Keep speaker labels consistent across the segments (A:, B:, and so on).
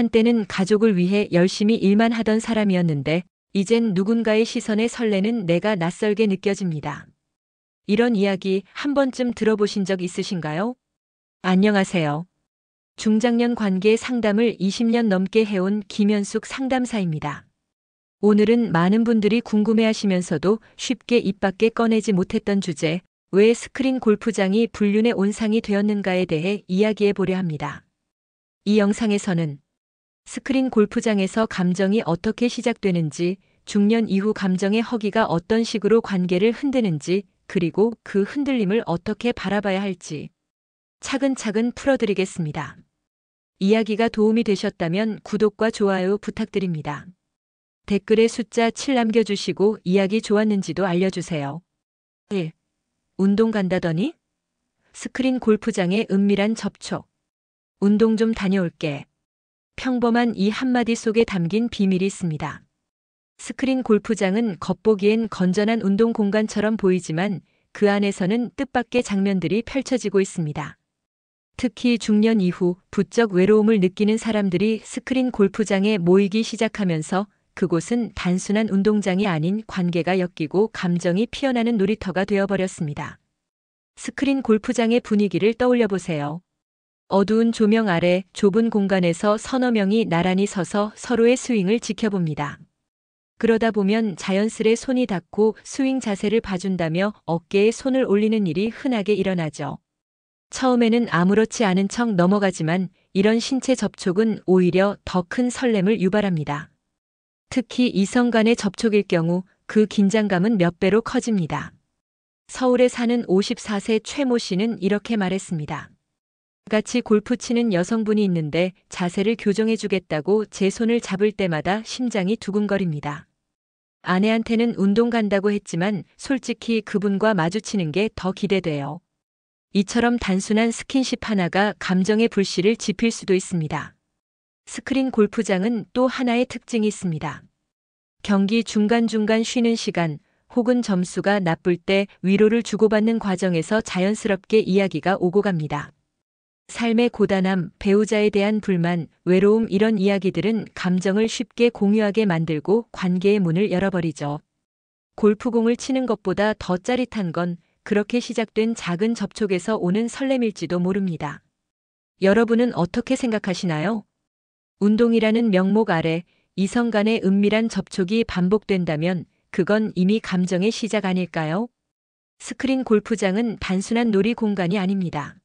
A: 한때는 가족을 위해 열심히 일만 하던 사람이었는데 이젠 누군가의 시선에 설레는 내가 낯설게 느껴집니다. 이런 이야기 한 번쯤 들어보신 적 있으신가요? 안녕하세요. 중장년 관계 상담을 20년 넘게 해온 김현숙 상담사입니다. 오늘은 많은 분들이 궁금해하시면서도 쉽게 입 밖에 꺼내지 못했던 주제, 왜 스크린 골프장이 불륜의 온상이 되었는가에 대해 이야기해 보려 합니다. 이 영상에서는 스크린 골프장에서 감정이 어떻게 시작되는지, 중년 이후 감정의 허기가 어떤 식으로 관계를 흔드는지, 그리고 그 흔들림을 어떻게 바라봐야 할지 차근차근 풀어드리겠습니다. 이야기가 도움이 되셨다면 구독과 좋아요 부탁드립니다. 댓글에 숫자 7 남겨주시고 이야기 좋았는지도 알려주세요. 1. 운동 간다더니? 스크린 골프장의 은밀한 접촉. 운동 좀 다녀올게. 평범한 이 한마디 속에 담긴 비밀이 있습니다. 스크린 골프장은 겉보기엔 건전한 운동 공간처럼 보이지만 그 안에서는 뜻밖의 장면들이 펼쳐지고 있습니다. 특히 중년 이후 부쩍 외로움을 느끼는 사람들이 스크린 골프장에 모이기 시작하면서 그곳은 단순한 운동장이 아닌 관계가 엮이고 감정이 피어나는 놀이터가 되어버렸습니다. 스크린 골프장의 분위기를 떠올려 보세요. 어두운 조명 아래 좁은 공간에서 서너 명이 나란히 서서 서로의 스윙을 지켜봅니다. 그러다 보면 자연스레 손이 닿고 스윙 자세를 봐준다며 어깨에 손을 올리는 일이 흔하게 일어나죠. 처음에는 아무렇지 않은 척 넘어가지만 이런 신체 접촉은 오히려 더 큰 설렘을 유발합니다. 특히 이성 간의 접촉일 경우 그 긴장감은 몇 배로 커집니다. 서울에 사는 54세 최모 씨는 이렇게 말했습니다. 같이 골프 치는 여성분이 있는데 자세를 교정해주겠다고 제 손을 잡을 때마다 심장이 두근거립니다. 아내한테는 운동 간다고 했지만 솔직히 그분과 마주치는 게 더 기대돼요. 이처럼 단순한 스킨십 하나가 감정의 불씨를 지필 수도 있습니다. 스크린 골프장은 또 하나의 특징이 있습니다. 경기 중간중간 쉬는 시간 혹은 점수가 나쁠 때 위로를 주고받는 과정에서 자연스럽게 이야기가 오고 갑니다. 삶의 고단함, 배우자에 대한 불만, 외로움 이런 이야기들은 감정을 쉽게 공유하게 만들고 관계의 문을 열어버리죠. 골프공을 치는 것보다 더 짜릿한 건 그렇게 시작된 작은 접촉에서 오는 설렘일지도 모릅니다. 여러분은 어떻게 생각하시나요? 운동이라는 명목 아래 이성 간의 은밀한 접촉이 반복된다면 그건 이미 감정의 시작 아닐까요? 스크린 골프장은 단순한 놀이 공간이 아닙니다.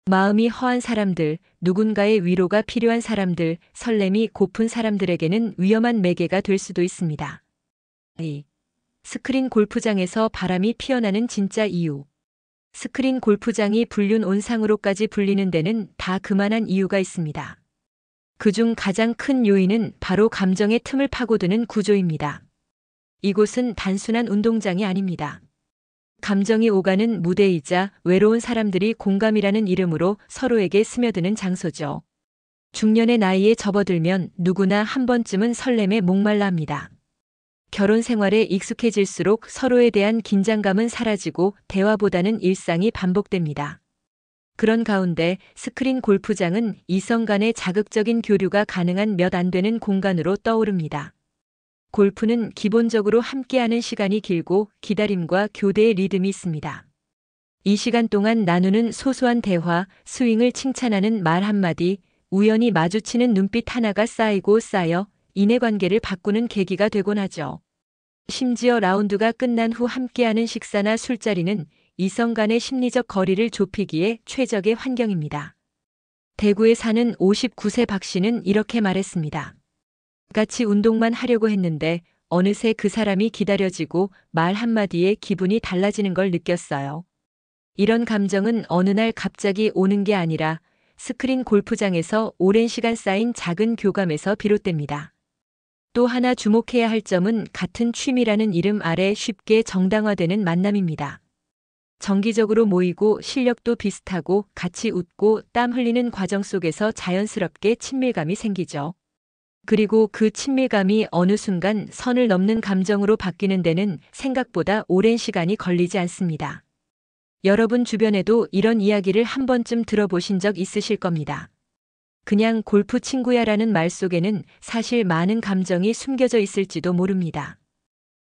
A: 마음이 허한 사람들, 누군가의 위로가 필요한 사람들, 설렘이 고픈 사람들에게는 위험한 매개가 될 수도 있습니다. 2. 스크린 골프장에서 바람이 피어나는 진짜 이유. 스크린 골프장이 불륜 온상으로까지 불리는 데는 다 그만한 이유가 있습니다. 그중 가장 큰 요인은 바로 감정의 틈을 파고드는 구조입니다. 이곳은 단순한 운동장이 아닙니다. 감정이 오가는 무대이자 외로운 사람들이 공감이라는 이름으로 서로에게 스며드는 장소죠. 중년의 나이에 접어들면 누구나 한 번쯤은 설렘에 목말라 합니다. 결혼 생활에 익숙해질수록 서로에 대한 긴장감은 사라지고 대화보다는 일상이 반복됩니다. 그런 가운데 스크린 골프장은 이성 간의 자극적인 교류가 가능한 몇 안 되는 공간으로 떠오릅니다. 골프는 기본적으로 함께하는 시간이 길고 기다림과 교대의 리듬이 있습니다. 이 시간 동안 나누는 소소한 대화, 스윙을 칭찬하는 말 한마디, 우연히 마주치는 눈빛 하나가 쌓이고 쌓여 인해관계를 바꾸는 계기가 되곤 하죠. 심지어 라운드가 끝난 후 함께하는 식사나 술자리는 이성 간의 심리적 거리를 좁히기에 최적의 환경입니다. 대구에 사는 59세 박 씨는 이렇게 말했습니다. 같이 운동만 하려고 했는데 어느새 그 사람이 기다려지고 말 한마디에 기분이 달라지는 걸 느꼈어요. 이런 감정은 어느 날 갑자기 오는 게 아니라 스크린 골프장에서 오랜 시간 쌓인 작은 교감에서 비롯됩니다. 또 하나 주목해야 할 점은 같은 취미라는 이름 아래 쉽게 정당화되는 만남입니다. 정기적으로 모이고 실력도 비슷하고 같이 웃고 땀 흘리는 과정 속에서 자연스럽게 친밀감이 생기죠. 그리고 그 친밀감이 어느 순간 선을 넘는 감정으로 바뀌는 데는 생각보다 오랜 시간이 걸리지 않습니다. 여러분 주변에도 이런 이야기를 한 번쯤 들어보신 적 있으실 겁니다. 그냥 골프 친구야라는 말 속에는 사실 많은 감정이 숨겨져 있을지도 모릅니다.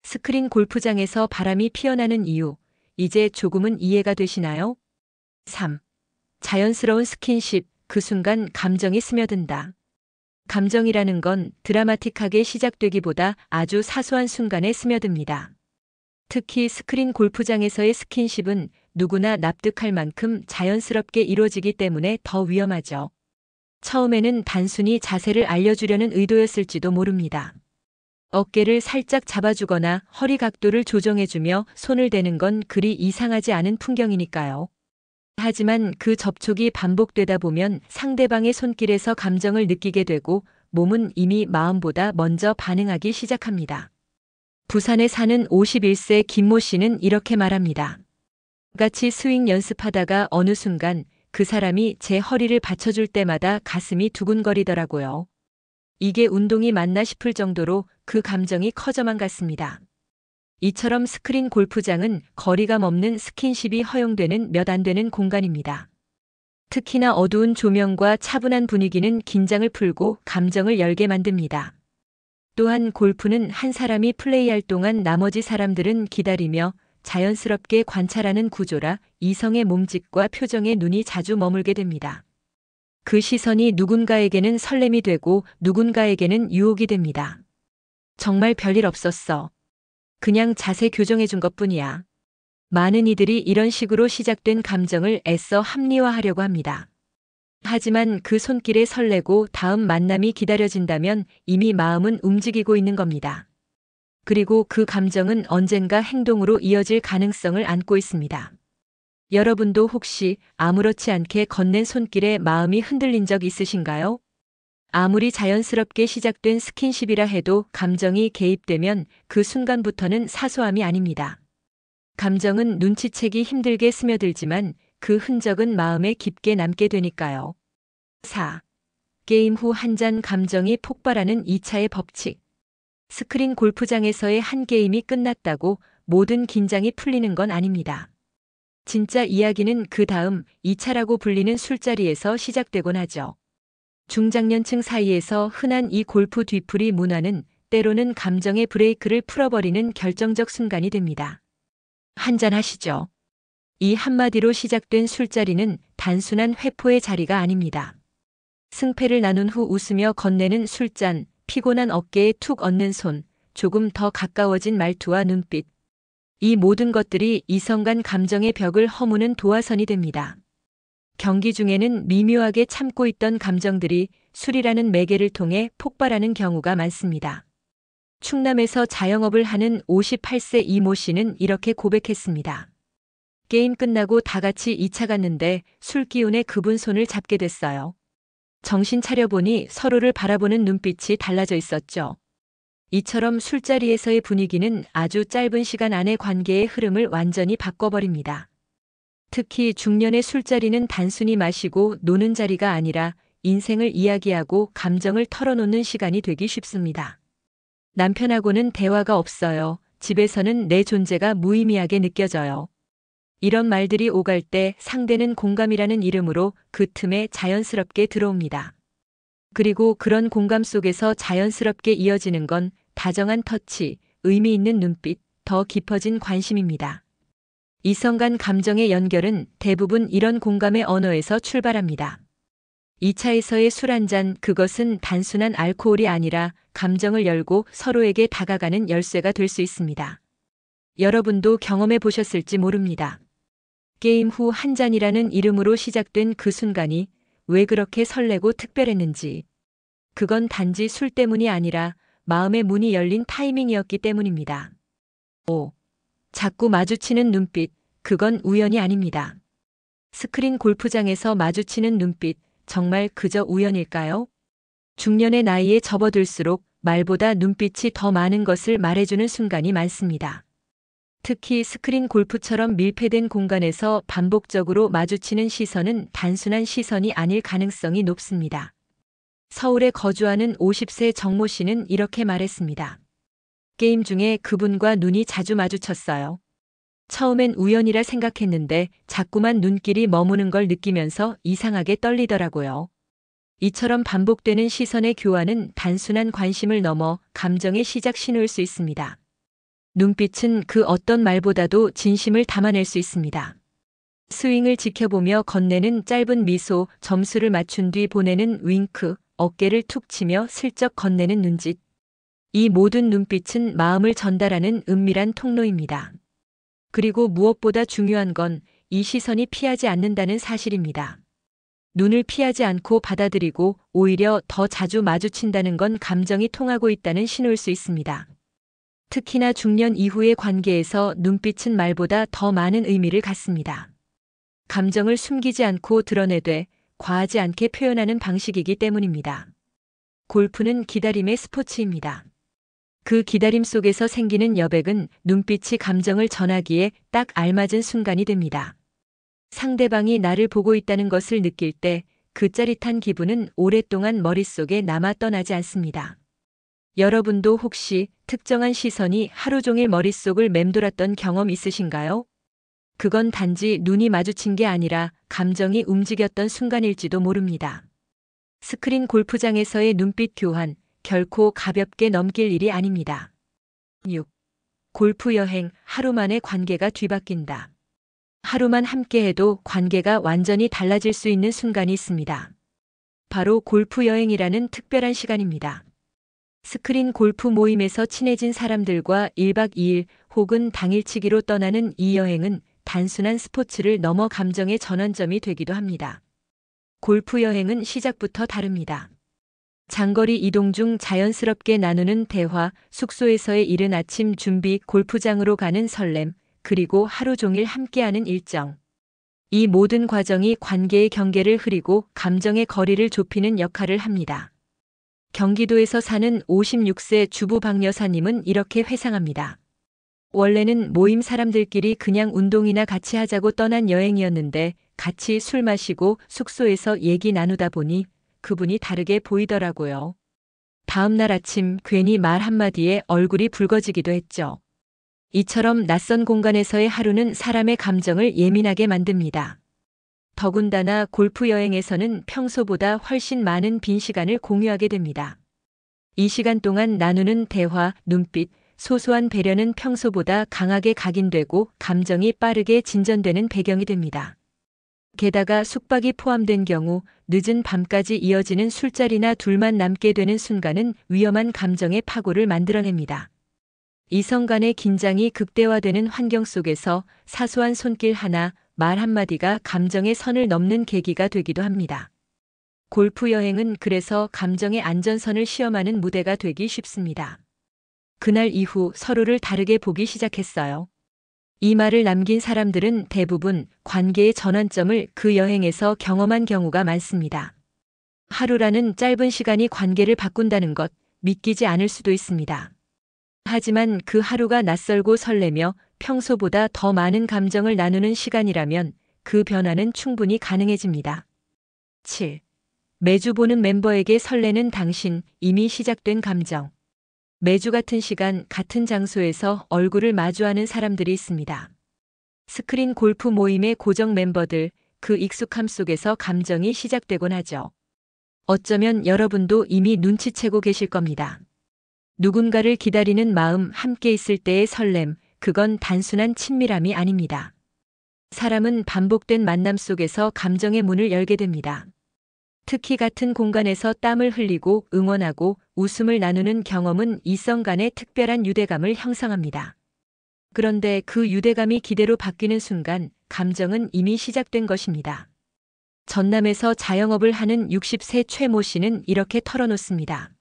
A: 스크린 골프장에서 바람이 피어나는 이유, 이제 조금은 이해가 되시나요? 3. 자연스러운 스킨십, 그 순간 감정이 스며든다. 감정이라는 건 드라마틱하게 시작되기보다 아주 사소한 순간에 스며듭니다. 특히 스크린 골프장에서의 스킨십은 누구나 납득할 만큼 자연스럽게 이루어지기 때문에 더 위험하죠. 처음에는 단순히 자세를 알려주려는 의도였을지도 모릅니다. 어깨를 살짝 잡아주거나 허리 각도를 조정해주며 손을 대는 건 그리 이상하지 않은 풍경이니까요. 하지만 그 접촉이 반복되다 보면 상대방의 손길에서 감정을 느끼게 되고 몸은 이미 마음보다 먼저 반응하기 시작합니다. 부산에 사는 51세 김모 씨는 이렇게 말합니다. 같이 스윙 연습하다가 어느 순간 그 사람이 제 허리를 받쳐줄 때마다 가슴이 두근거리더라고요. 이게 운동이 맞나 싶을 정도로 그 감정이 커져만 갔습니다. 이처럼 스크린 골프장은 거리감 없는 스킨십이 허용되는 몇 안 되는 공간입니다. 특히나 어두운 조명과 차분한 분위기는 긴장을 풀고 감정을 열게 만듭니다. 또한 골프는 한 사람이 플레이할 동안 나머지 사람들은 기다리며 자연스럽게 관찰하는 구조라 이성의 몸짓과 표정에 눈이 자주 머물게 됩니다. 그 시선이 누군가에게는 설렘이 되고 누군가에게는 유혹이 됩니다. 정말 별일 없었어. 그냥 자세 교정해준 것뿐이야. 많은 이들이 이런 식으로 시작된 감정을 애써 합리화하려고 합니다. 하지만 그 손길에 설레고 다음 만남이 기다려진다면 이미 마음은 움직이고 있는 겁니다. 그리고 그 감정은 언젠가 행동으로 이어질 가능성을 안고 있습니다. 여러분도 혹시 아무렇지 않게 건넨 손길에 마음이 흔들린 적 있으신가요? 아무리 자연스럽게 시작된 스킨십이라 해도 감정이 개입되면 그 순간부터는 사소함이 아닙니다. 감정은 눈치채기 힘들게 스며들지만 그 흔적은 마음에 깊게 남게 되니까요. 4. 게임 후 한 잔 감정이 폭발하는 2차의 법칙. 스크린 골프장에서의 한 게임이 끝났다고 모든 긴장이 풀리는 건 아닙니다. 진짜 이야기는 그 다음 2차라고 불리는 술자리에서 시작되곤 하죠. 중장년층 사이에서 흔한 이 골프 뒤풀이 문화는 때로는 감정의 브레이크를 풀어버리는 결정적 순간이 됩니다. 한잔 하시죠. 이 한마디로 시작된 술자리는 단순한 회포의 자리가 아닙니다. 승패를 나눈 후 웃으며 건네는 술잔, 피곤한 어깨에 툭 얹는 손, 조금 더 가까워진 말투와 눈빛. 이 모든 것들이 이성 간 감정의 벽을 허무는 도화선이 됩니다. 경기 중에는 미묘하게 참고 있던 감정들이 술이라는 매개를 통해 폭발하는 경우가 많습니다. 충남에서 자영업을 하는 58세 이모 씨는 이렇게 고백했습니다. 게임 끝나고 다 같이 2차 갔는데 술 기운에 그분 손을 잡게 됐어요. 정신 차려보니 서로를 바라보는 눈빛이 달라져 있었죠. 이처럼 술자리에서의 분위기는 아주 짧은 시간 안에 관계의 흐름을 완전히 바꿔버립니다. 특히 중년의 술자리는 단순히 마시고 노는 자리가 아니라 인생을 이야기하고 감정을 털어놓는 시간이 되기 쉽습니다. 남편하고는 대화가 없어요. 집에서는 내 존재가 무의미하게 느껴져요. 이런 말들이 오갈 때 상대는 공감이라는 이름으로 그 틈에 자연스럽게 들어옵니다. 그리고 그런 공감 속에서 자연스럽게 이어지는 건 다정한 터치, 의미 있는 눈빛, 더 깊어진 관심입니다. 이성 간 감정의 연결은 대부분 이런 공감의 언어에서 출발합니다. 2차에서의 술 한 잔, 그것은 단순한 알코올이 아니라 감정을 열고 서로에게 다가가는 열쇠가 될 수 있습니다. 여러분도 경험해 보셨을지 모릅니다. 게임 후 한 잔이라는 이름으로 시작된 그 순간이 왜 그렇게 설레고 특별했는지. 그건 단지 술 때문이 아니라 마음의 문이 열린 타이밍이었기 때문입니다. 5. 자꾸 마주치는 눈빛, 그건 우연이 아닙니다. 스크린 골프장에서 마주치는 눈빛, 정말 그저 우연일까요? 중년의 나이에 접어들수록 말보다 눈빛이 더 많은 것을 말해주는 순간이 많습니다. 특히 스크린 골프처럼 밀폐된 공간에서 반복적으로 마주치는 시선은 단순한 시선이 아닐 가능성이 높습니다. 서울에 거주하는 50세 정모 씨는 이렇게 말했습니다. 게임 중에 그분과 눈이 자주 마주쳤어요. 처음엔 우연이라 생각했는데 자꾸만 눈길이 머무는 걸 느끼면서 이상하게 떨리더라고요. 이처럼 반복되는 시선의 교환은 단순한 관심을 넘어 감정의 시작 신호일 수 있습니다. 눈빛은 그 어떤 말보다도 진심을 담아낼 수 있습니다. 스윙을 지켜보며 건네는 짧은 미소, 점수를 맞춘 뒤 보내는 윙크, 어깨를 툭 치며 슬쩍 건네는 눈짓. 이 모든 눈빛은 마음을 전달하는 은밀한 통로입니다. 그리고 무엇보다 중요한 건 이 시선이 피하지 않는다는 사실입니다. 눈을 피하지 않고 받아들이고 오히려 더 자주 마주친다는 건 감정이 통하고 있다는 신호일 수 있습니다. 특히나 중년 이후의 관계에서 눈빛은 말보다 더 많은 의미를 갖습니다. 감정을 숨기지 않고 드러내되 과하지 않게 표현하는 방식이기 때문입니다. 골프는 기다림의 스포츠입니다. 그 기다림 속에서 생기는 여백은 눈빛이 감정을 전하기에 딱 알맞은 순간이 됩니다. 상대방이 나를 보고 있다는 것을 느낄 때 그 짜릿한 기분은 오랫동안 머릿속에 남아 떠나지 않습니다. 여러분도 혹시 특정한 시선이 하루 종일 머릿속을 맴돌았던 경험 있으신가요? 그건 단지 눈이 마주친 게 아니라 감정이 움직였던 순간일지도 모릅니다. 스크린 골프장에서의 눈빛 교환, 결코 가볍게 넘길 일이 아닙니다. 6. 골프 여행, 하루 만에 관계가 뒤바뀐다. 하루만 함께해도 관계가 완전히 달라질 수 있는 순간이 있습니다. 바로 골프 여행이라는 특별한 시간입니다. 스크린 골프 모임에서 친해진 사람들과 1박 2일 혹은 당일치기로 떠나는 이 여행은 단순한 스포츠를 넘어 감정의 전환점이 되기도 합니다. 골프 여행은 시작부터 다릅니다. 장거리 이동 중 자연스럽게 나누는 대화, 숙소에서의 이른 아침 준비, 골프장으로 가는 설렘, 그리고 하루 종일 함께하는 일정. 이 모든 과정이 관계의 경계를 흐리고 감정의 거리를 좁히는 역할을 합니다. 경기도에서 사는 56세 주부 박 여사님은 이렇게 회상합니다. 원래는 모임 사람들끼리 그냥 운동이나 같이 하자고 떠난 여행이었는데 같이 술 마시고 숙소에서 얘기 나누다 보니 그분이 다르게 보이더라고요. 다음 날 아침 괜히 말 한마디에 얼굴이 붉어지기도 했죠. 이처럼 낯선 공간에서의 하루는 사람의 감정을 예민하게 만듭니다. 더군다나 골프 여행에서는 평소보다 훨씬 많은 빈 시간을 공유하게 됩니다. 이 시간 동안 나누는 대화, 눈빛, 소소한 배려는 평소보다 강하게 각인되고 감정이 빠르게 진전되는 배경이 됩니다. 게다가 숙박이 포함된 경우 늦은 밤까지 이어지는 술자리나 둘만 남게 되는 순간은 위험한 감정의 파고를 만들어냅니다. 이성 간의 긴장이 극대화되는 환경 속에서 사소한 손길 하나, 말 한마디가 감정의 선을 넘는 계기가 되기도 합니다. 골프 여행은 그래서 감정의 안전선을 시험하는 무대가 되기 쉽습니다. 그날 이후 서로를 다르게 보기 시작했어요. 이 말을 남긴 사람들은 대부분 관계의 전환점을 그 여행에서 경험한 경우가 많습니다. 하루라는 짧은 시간이 관계를 바꾼다는 것, 믿기지 않을 수도 있습니다. 하지만 그 하루가 낯설고 설레며 평소보다 더 많은 감정을 나누는 시간이라면 그 변화는 충분히 가능해집니다. 7. 매주 보는 멤버에게 설레는 당신, 이미 시작된 감정. 매주 같은 시간, 같은 장소에서 얼굴을 마주하는 사람들이 있습니다. 스크린 골프 모임의 고정 멤버들, 그 익숙함 속에서 감정이 시작되곤 하죠. 어쩌면 여러분도 이미 눈치채고 계실 겁니다. 누군가를 기다리는 마음, 함께 있을 때의 설렘, 그건 단순한 친밀함이 아닙니다. 사람은 반복된 만남 속에서 감정의 문을 열게 됩니다. 특히 같은 공간에서 땀을 흘리고 응원하고 웃음을 나누는 경험은 이성 간의 특별한 유대감을 형성합니다. 그런데 그 유대감이 기대로 바뀌는 순간 감정은 이미 시작된 것입니다. 전남에서 자영업을 하는 60세 최모 씨는 이렇게 털어놓습니다.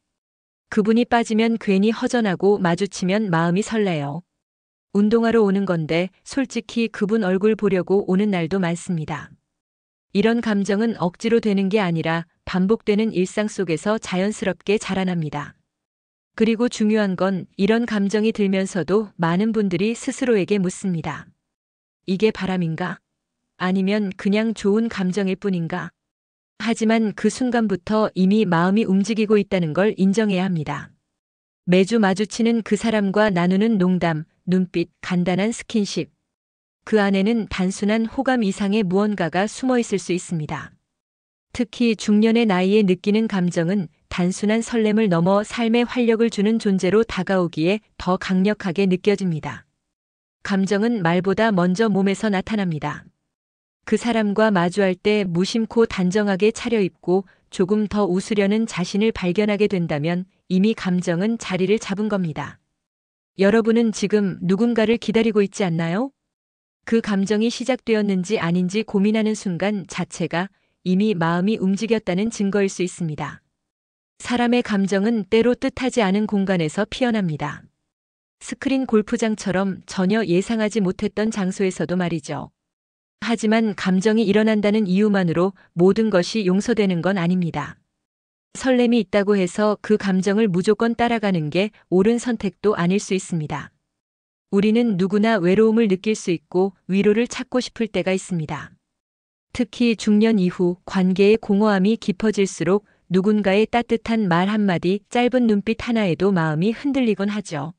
A: 그분이 빠지면 괜히 허전하고 마주치면 마음이 설레요. 운동하러 오는 건데 솔직히 그분 얼굴 보려고 오는 날도 많습니다. 이런 감정은 억지로 되는 게 아니라 반복되는 일상 속에서 자연스럽게 자라납니다. 그리고 중요한 건 이런 감정이 들면서도 많은 분들이 스스로에게 묻습니다. 이게 바람인가? 아니면 그냥 좋은 감정일 뿐인가? 하지만 그 순간부터 이미 마음이 움직이고 있다는 걸 인정해야 합니다. 매주 마주치는 그 사람과 나누는 농담, 눈빛, 간단한 스킨십. 그 안에는 단순한 호감 이상의 무언가가 숨어 있을 수 있습니다. 특히 중년의 나이에 느끼는 감정은 단순한 설렘을 넘어 삶에 활력을 주는 존재로 다가오기에 더 강력하게 느껴집니다. 감정은 말보다 먼저 몸에서 나타납니다. 그 사람과 마주할 때 무심코 단정하게 차려입고 조금 더 웃으려는 자신을 발견하게 된다면 이미 감정은 자리를 잡은 겁니다. 여러분은 지금 누군가를 기다리고 있지 않나요? 그 감정이 시작되었는지 아닌지 고민하는 순간 자체가 이미 마음이 움직였다는 증거일 수 있습니다. 사람의 감정은 때로 뜻하지 않은 공간에서 피어납니다. 스크린 골프장처럼 전혀 예상하지 못했던 장소에서도 말이죠. 하지만 감정이 일어난다는 이유만으로 모든 것이 용서되는 건 아닙니다. 설렘이 있다고 해서 그 감정을 무조건 따라가는 게 옳은 선택도 아닐 수 있습니다. 우리는 누구나 외로움을 느낄 수 있고 위로를 찾고 싶을 때가 있습니다. 특히 중년 이후 관계의 공허함이 깊어질수록 누군가의 따뜻한 말 한마디, 짧은 눈빛 하나에도 마음이 흔들리곤 하죠.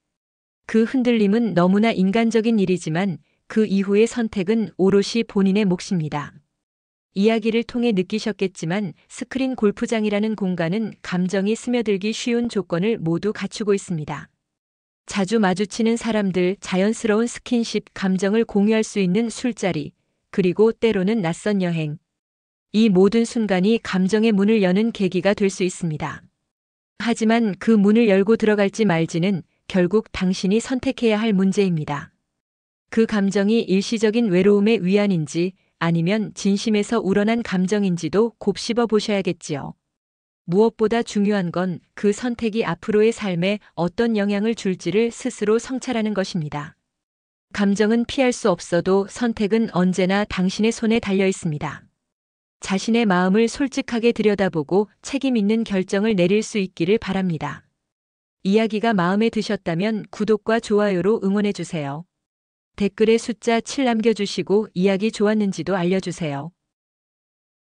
A: 그 흔들림은 너무나 인간적인 일이지만 그 이후의 선택은 오롯이 본인의 몫입니다. 이야기를 통해 느끼셨겠지만 스크린 골프장이라는 공간은 감정이 스며들기 쉬운 조건을 모두 갖추고 있습니다. 자주 마주치는 사람들, 자연스러운 스킨십, 감정을 공유할 수 있는 술자리, 그리고 때로는 낯선 여행. 이 모든 순간이 감정의 문을 여는 계기가 될 수 있습니다. 하지만 그 문을 열고 들어갈지 말지는 결국 당신이 선택해야 할 문제입니다. 그 감정이 일시적인 외로움의 위안인지 아니면 진심에서 우러난 감정인지도 곱씹어 보셔야겠지요. 무엇보다 중요한 건 그 선택이 앞으로의 삶에 어떤 영향을 줄지를 스스로 성찰하는 것입니다. 감정은 피할 수 없어도 선택은 언제나 당신의 손에 달려 있습니다. 자신의 마음을 솔직하게 들여다보고 책임 있는 결정을 내릴 수 있기를 바랍니다. 이야기가 마음에 드셨다면 구독과 좋아요로 응원해 주세요. 댓글에 숫자 7 남겨주시고 이야기 좋았는지도 알려주세요.